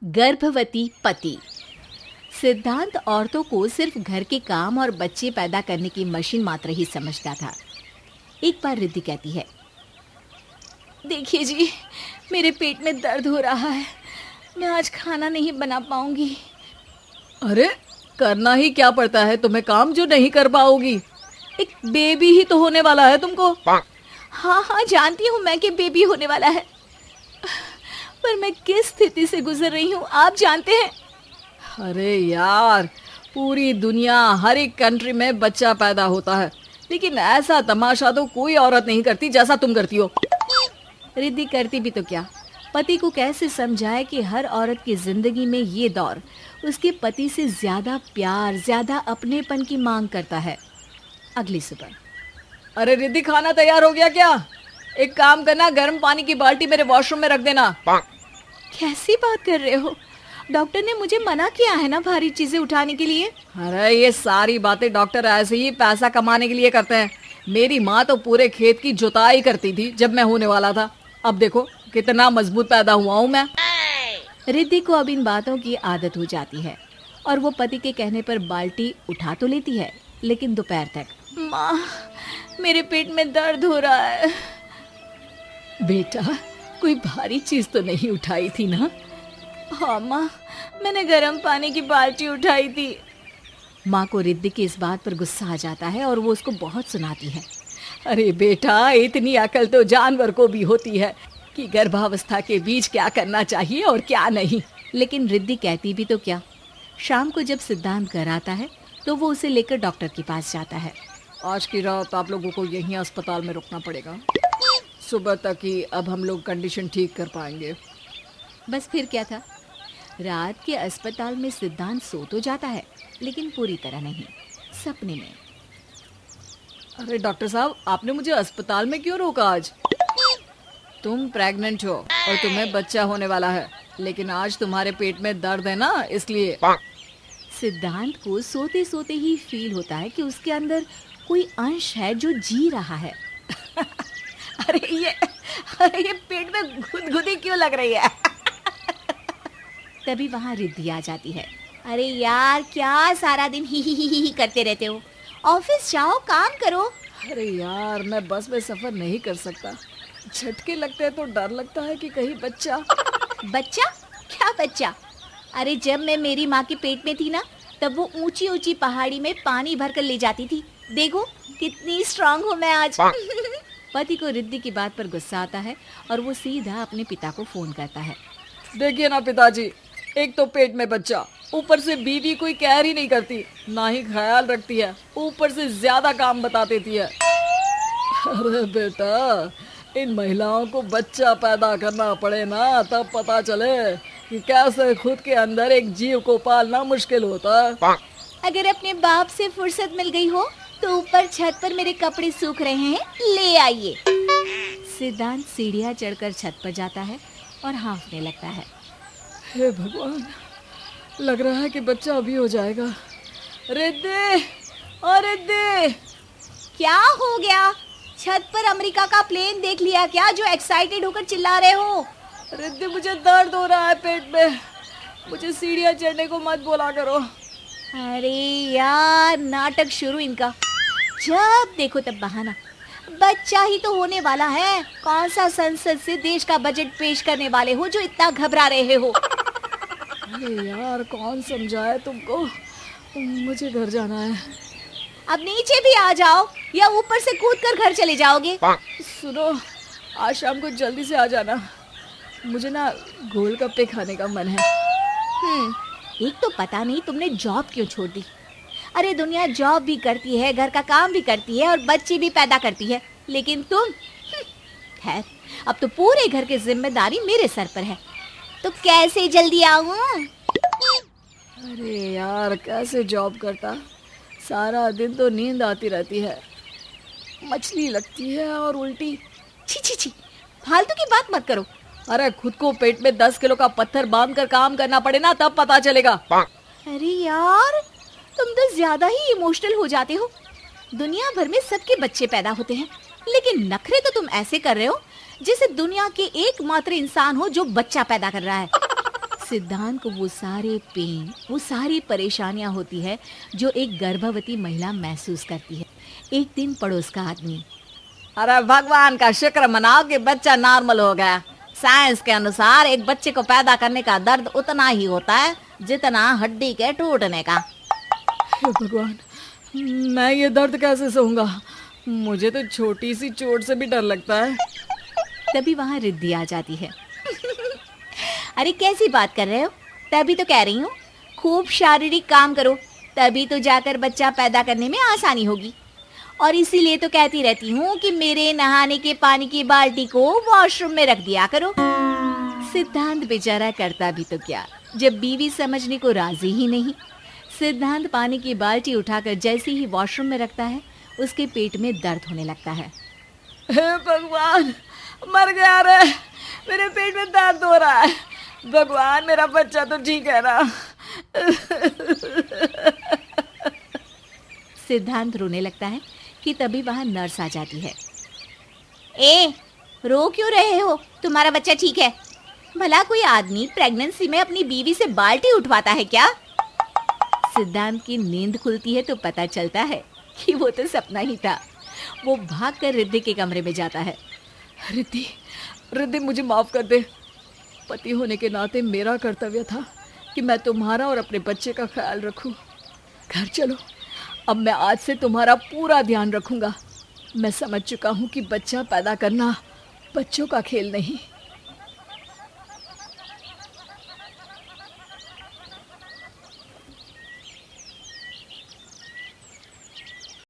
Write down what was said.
गर्भवती पति। सिद्धांत औरतों को सिर्फ घर के काम और बच्चे पैदा करने की मशीन मात्र ही समझता था। एक बार रिद्धि कहती है, देखिए जी, मेरे पेट में दर्द हो रहा है, मैं आज खाना नहीं बना पाऊंगी। अरे, करना ही क्या पड़ता है तुम्हें काम जो नहीं कर पाओगी? एक बेबी ही तो होने वाला है तुमको। हाँ हाँ, जानती हूँ मैं कि बेबी होने वाला है, पर मैं किस स्थिति से गुजर रही हूँ आप जानते हैं। अरे यार, पूरी दुनिया हर एक कंट्री में बच्चा पैदा होता है, लेकिन ऐसा तमाशा तो कोई औरत नहीं करती जैसा तुम करती हो। रिद्धि करती भी तो क्या, पति को कैसे समझाए कि हर औरत की जिंदगी में ये दौर उसके पति से ज्यादा प्यार, ज्यादा अपनेपन की मांग करता है। अगली सुबह, अरे रिद्धि, खाना तैयार हो गया क्या? एक काम करना, गर्म पानी की बाल्टी मेरे वॉशरूम में रख देना। कैसी बात कर रहे हो? डॉक्टर ने मुझे मना किया है ना भारी चीजें उठाने के लिए। अरे ये सारी बातें डॉक्टर ऐसे ही पैसा कमाने के लिए करते हैं। मेरी माँ तो पूरे खेत की जुताई करती थी जब मैं होने वाला था। अब देखो कितना मजबूत पैदा हुआ हूँ मैं। रिद्धि को अब इन बातों की आदत हो जाती है और वो पति के कहने पर बाल्टी उठा तो लेती है, लेकिन दोपहर तक, माँ, मेरे पेट में दर्द हो रहा है। बेटा, कोई भारी चीज तो नहीं उठाई थी ना? हाँ माँ, मैंने गर्म पानी की बाल्टी उठाई थी। माँ को रिद्धि की इस बात पर गुस्सा आ जाता है और वो उसको बहुत सुनाती है। अरे बेटा, इतनी अकल तो जानवर को भी होती है कि गर्भावस्था के बीच क्या करना चाहिए और क्या नहीं। लेकिन रिद्धि कहती भी तो क्या। शाम को जब सिद्धांत घर आता है तो वो उसे लेकर डॉक्टर के पास जाता है। आज की रात आप लोगों को यहीं अस्पताल में रुकना पड़ेगा। सुबह तक ही अब हम लोग कंडीशन ठीक कर पाएंगे। बस फिर क्या था, रात के अस्पताल में सिद्धांत सो तो जाता है, लेकिन पूरी तरह नहीं, सपने में। अरे डॉक्टर साहब, आपने मुझे अस्पताल में क्यों रोका आज? तुम प्रेग्नेंट हो और तुम्हें बच्चा होने वाला है, लेकिन आज तुम्हारे पेट में दर्द है ना, इसलिए। सिद्धांत को सोते सोते ही फील होता है कि उसके अंदर कोई अंश है जो जी रहा है। अरे ये पेट में गुदगुदी क्यों लग रही है? तभी वहाँ रिद्धि आ जाती है। अरे यार, क्या सारा दिन ही करते रहते हो? ऑफिस जाओ, काम करो। अरे यार, मैं बस में सफर नहीं कर सकता। झटके लगते हैं तो डर लगता है कि कहीं बच्चा। बच्चा? क्या बच्चा? अरे जब मैं मेरी माँ के पेट में थी ना, तब वो ऊंची ऊंची पहाड़ी में पानी भरकर ले जाती थी। देखो कितनी स्ट्रांग हूँ मैं आज। पति को रिद्धि की बात पर गुस्सा आता है और वो सीधा अपने पिता को फोन करता है। देखिए ना पिताजी, एक तो पेट में बच्चा, ऊपर से बीवी कोई केयर ही नहीं करती, ना ही ख्याल रखती है, ऊपर से ज्यादा काम बता देती है। अरे बेटा, इन महिलाओं को बच्चा पैदा करना पड़े ना, तब पता चले कि कैसे खुद के अंदर एक जीव को पालना मुश्किल होता है। अगर अपने बाप से फुर्सत मिल गई हो तो ऊपर छत पर मेरे कपड़े सूख रहे हैं, ले आइए। सिद्धांत सीढ़ियाँ चढ़कर छत पर जाता है और हाँफने लगता है। हे भगवान, लग रहा है कि बच्चा अभी हो जाएगा। रिद्धि, ओ रिद्धि! क्या हो गया? छत पर अमेरिका का प्लेन देख लिया क्या जो एक्साइटेड होकर चिल्ला रहे हो? रिद्धि, मुझे दर्द हो रहा है पेट में, मुझे सीढ़ियाँ चढ़ने को मत बोला करो। अरे यार, नाटक शुरू इनका, जब देखो तब बहाना। बच्चा ही तो होने वाला है, कौन सा संसद से देश का बजट पेश करने वाले हो जो इतना घबरा रहे हो? अरे यार, कौन समझाए तुमको, मुझे घर जाना है। अब नीचे भी आ जाओ या ऊपर से कूदकर घर चले जाओगे? सुनो, आज शाम को जल्दी से आ जाना, मुझे ना गोलगप्पे खाने का मन है। एक तो पता नहीं तुमने जॉब क्यों छोड़ दी। अरे दुनिया जॉब भी करती है, घर का काम भी करती है और बच्चे भी पैदा करती है, लेकिन तुम, खैर, अब तो पूरे घर की जिम्मेदारी मेरे सर पर है, तो कैसे जल्दी आऊं? अरे यार, कैसे जॉब करता, सारा दिन तो नींद आती रहती है, मछली लगती है और उल्टी। छी छी छी, फालतू की बात मत करो। अरे खुद को पेट में 10 किलो का पत्थर बांधकर काम करना पड़े ना, तब पता चलेगा। अरे यार, तुम तो ज्यादा ही इमोशनल हो जाते हो। दुनिया भर में सबके बच्चे पैदा होते हैं, लेकिन नखरे तो तुम ऐसे कर रहे हो जैसे दुनिया के एकमात्र इंसान हो जो बच्चा पैदा कर रहा है। सिद्धांत को वो सारे पेन, वो सारी परेशानियां होती है जो एक गर्भवती महिला महसूस करती है। एक दिन पड़ोस का आदमी, अरे भगवान का शुक्र मनाओ कि बच्चा नॉर्मल हो गया। साइंस के अनुसार एक बच्चे को पैदा करने का दर्द उतना ही होता है जितना हड्डी के टूटने का। हे भगवान, मैं ये दर्द कैसे सहूंगा? मुझे तो छोटी सी चोट से भी डर लगता है। तभी वहां रिद्धि आ जाती है। अरे कैसी बात कर रहे हो? तभी तो कह रही हूँ, खूब शारीरिक काम करो, तभी तो जाकर बच्चा पैदा करने में आसानी होगी। और इसीलिए तो कहती रहती हूँ कि मेरे नहाने के पानी की बाल्टी को वॉशरूम में रख दिया करो। सिद्धांत बेचारा करता भी तो क्या, जब बीवी समझने को राजी ही नहीं। सिद्धांत पानी की बाल्टी उठाकर जैसे ही वॉशरूम में रखता है, उसके पेट में दर्द होने लगता है। हे भगवान, मर गया रे, मेरे पेट में दर्द हो रहा है। भगवान, मेरा बच्चा तो ठीक है ना? सिद्धांत रोने लगता है कि तभी वहां नर्स आ जाती है। ए, रो क्यों रहे हो? तुम्हारा बच्चा ठीक है। भला कोई आदमी प्रेगनेंसी में अपनी बीवी से बाल्टी उठवाता है क्या? सिद्धांत की नींद खुलती है तो पता चलता है कि वो तो सपना ही था। वो भागकर रिद्धि के कमरे में जाता है। रिद्धि, रिद्धि, मुझे माफ कर दे। पति होने के नाते मेरा कर्तव्य था कि मैं तुम्हारा और अपने बच्चे का ख्याल रखूं। घर चलो, अब मैं आज से तुम्हारा पूरा ध्यान रखूंगा। मैं समझ चुका हूं कि बच्चा पैदा करना बच्चों का खेल नहीं,